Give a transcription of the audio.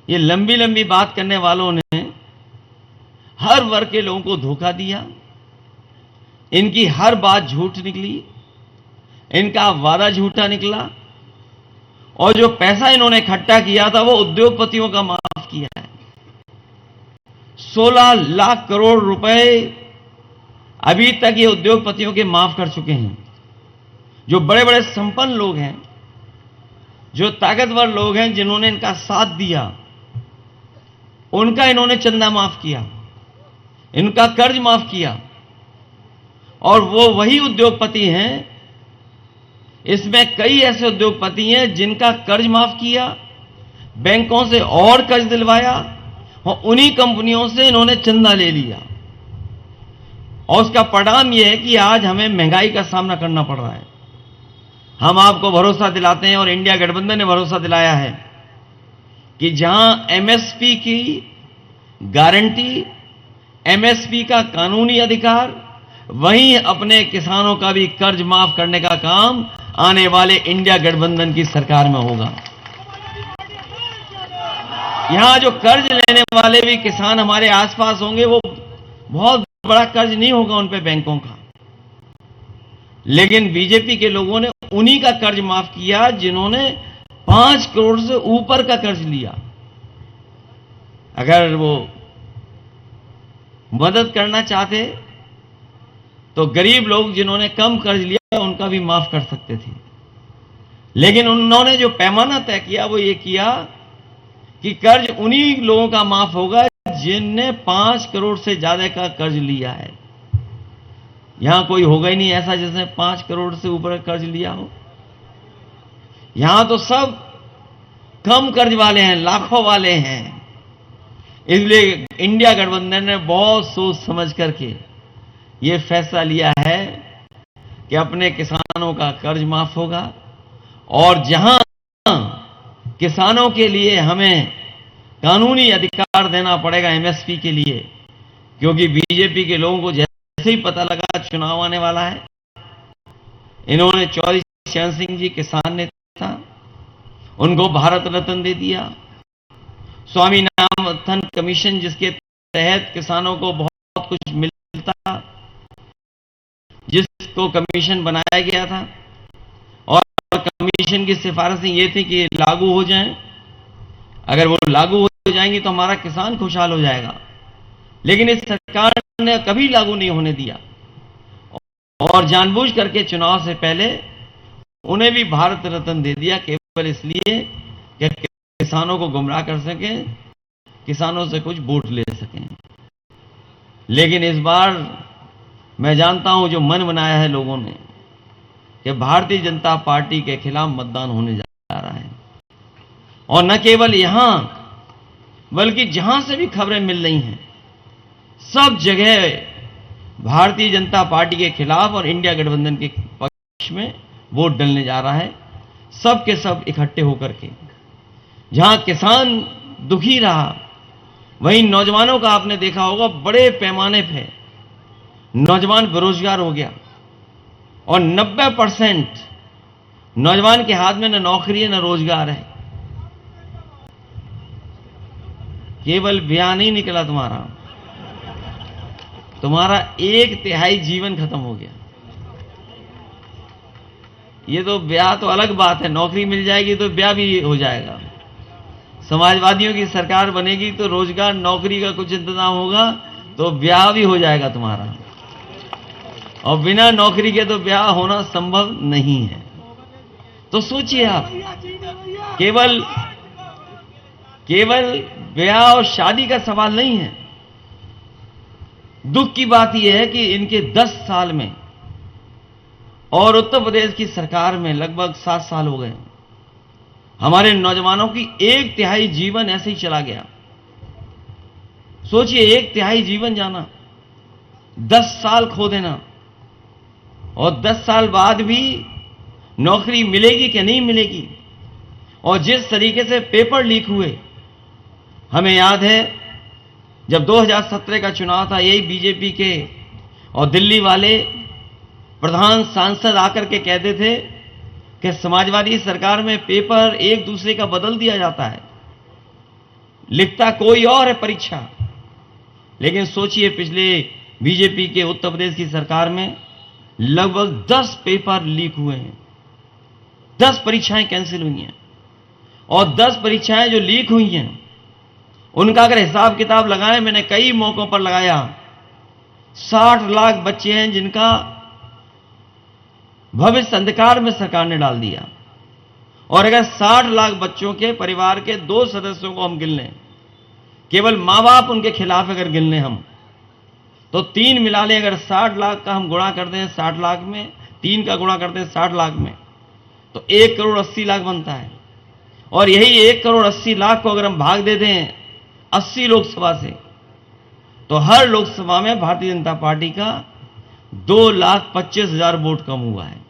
ये लंबी लंबी बात करने वालों ने हर वर्ग के लोगों को धोखा दिया। इनकी हर बात झूठ निकली, इनका वादा झूठा निकला, और जो पैसा इन्होंने इकट्ठा किया था वो उद्योगपतियों का माफ किया है। 16 लाख करोड़ रुपए अभी तक ये उद्योगपतियों के माफ कर चुके हैं। जो बड़े बड़े संपन्न लोग हैं, जो ताकतवर लोग हैं, जिन्होंने इनका साथ दिया, उनका इन्होंने चंदा माफ किया, इनका कर्ज माफ किया। और वो वही उद्योगपति हैं, इसमें कई ऐसे उद्योगपति हैं जिनका कर्ज माफ किया, बैंकों से और कर्ज दिलवाया, और उन्हीं कंपनियों से इन्होंने चंदा ले लिया। और उसका परिणाम यह है कि आज हमें महंगाई का सामना करना पड़ रहा है। हम आपको भरोसा दिलाते हैं, और इंडिया गठबंधन ने भरोसा दिलाया है कि जहां एमएसपी की गारंटी, एमएसपी का कानूनी अधिकार, वहीं अपने किसानों का भी कर्ज माफ करने का काम आने वाले इंडिया गठबंधन की सरकार में होगा। यहां जो कर्ज लेने वाले भी किसान हमारे आसपास होंगे, वो बहुत बड़ा कर्ज नहीं होगा उन पे बैंकों का, लेकिन बीजेपी के लोगों ने उन्हीं का कर्ज माफ किया जिन्होंने 5 करोड़ से ऊपर का कर्ज लिया। अगर वो मदद करना चाहते तो गरीब लोग जिन्होंने कम कर्ज लिया उनका भी माफ कर सकते थे, लेकिन उन्होंने जो पैमाना तय किया वो ये किया कि कर्ज उन्हीं लोगों का माफ होगा जिनने 5 करोड़ से ज्यादा का कर्ज लिया है। यहां कोई होगा ही नहीं ऐसा जिसने 5 करोड़ से ऊपर कर्ज लिया हो। यहां तो सब कम कर्ज वाले हैं, लाखों वाले हैं। इसलिए इंडिया गठबंधन ने बहुत सोच समझ करके ये फैसला लिया है कि अपने किसानों का कर्ज माफ होगा, और जहां किसानों के लिए हमें कानूनी अधिकार देना पड़ेगा एमएसपी के लिए, क्योंकि बीजेपी के लोगों को जैसे ही पता लगा चुनाव आने वाला है, इन्होंने चौधरी चरण सिंह जी किसान नेता, उनको भारत रत्न दे दिया। स्वामीनाथन कमीशन जिसके तहत किसानों को बहुत कुछ मिलता, जिसको कमीशन बनाया गया था, और कमीशन की सिफारिशें ये थी कि लागू हो जाएं। अगर वो लागू हो जाएंगी तो हमारा किसान खुशहाल हो जाएगा, लेकिन इस सरकार ने कभी लागू नहीं होने दिया, और जानबूझ करके चुनाव से पहले उन्हें भी भारत रत्न दे दिया, केवल इसलिए कि किसानों को गुमराह कर सकें, किसानों से कुछ वोट ले सकें। लेकिन इस बार मैं जानता हूं जो मन बनाया है लोगों ने कि भारतीय जनता पार्टी के खिलाफ मतदान होने जा रहा है, और न केवल यहां बल्कि जहां से भी खबरें मिल रही हैं, सब जगह भारतीय जनता पार्टी के खिलाफ और इंडिया गठबंधन के पक्ष में वोट डलने जा रहा है, सब के सब इकट्ठे होकर के। जहां किसान दुखी रहा, वहीं नौजवानों का आपने देखा होगा बड़े पैमाने पे नौजवान बेरोजगार हो गया, और 90% नौजवान के हाथ में न नौकरी है न रोजगार है। केवल बयान नहीं निकला तुम्हारा 1/3 जीवन खत्म हो गया। ये तो ब्याह तो अलग बात है, नौकरी मिल जाएगी तो ब्याह भी हो जाएगा। समाजवादियों की सरकार बनेगी तो रोजगार नौकरी का कुछ इंतजाम होगा तो ब्याह भी हो जाएगा तुम्हारा, और बिना नौकरी के तो ब्याह होना संभव नहीं है। तो सोचिए आप, केवल ब्याह और शादी का सवाल नहीं है। दुख की बात यह है कि इनके 10 साल में और उत्तर प्रदेश की सरकार में लगभग 7 साल हो गए, हमारे नौजवानों की 1/3 जीवन ऐसे ही चला गया। सोचिए, 1/3 जीवन जाना, 10 साल खो देना, और 10 साल बाद भी नौकरी मिलेगी कि नहीं मिलेगी। और जिस तरीके से पेपर लीक हुए, हमें याद है जब 2017 का चुनाव था, यही बीजेपी के और दिल्ली वाले प्रधान सांसद आकर के कहते थे कि समाजवादी सरकार में पेपर एक दूसरे का बदल दिया जाता है। लिखता कोई और है परीक्षा। लेकिन सोचिए, पिछले बीजेपी के उत्तर प्रदेश की सरकार में लगभग 10 पेपर लीक हुए हैं, 10 परीक्षाएं कैंसिल हुई हैं। और 10 परीक्षाएं जो लीक हुई हैं उनका अगर हिसाब किताब लगाएं, मैंने कई मौकों पर लगाया, 60 लाख बच्चे हैं जिनका भविष्य अंधकार में सरकार ने डाल दिया। और अगर 60 लाख बच्चों के परिवार के 2 सदस्यों को हम गिन लें, केवल मां बाप उनके खिलाफ अगर गिन लें हम, तो 3 मिला लें, अगर 60 लाख का हम गुणा करते हैं 60 लाख में, 3 का गुणा करते हैं 60 लाख में, तो 1 करोड़ 80 लाख बनता है। और यही 1 करोड़ 80 लाख को अगर हम भाग देते हैं 80 लोकसभा से, तो हर लोकसभा में भारतीय जनता पार्टी का 2,25,000 वोट कम हुआ है।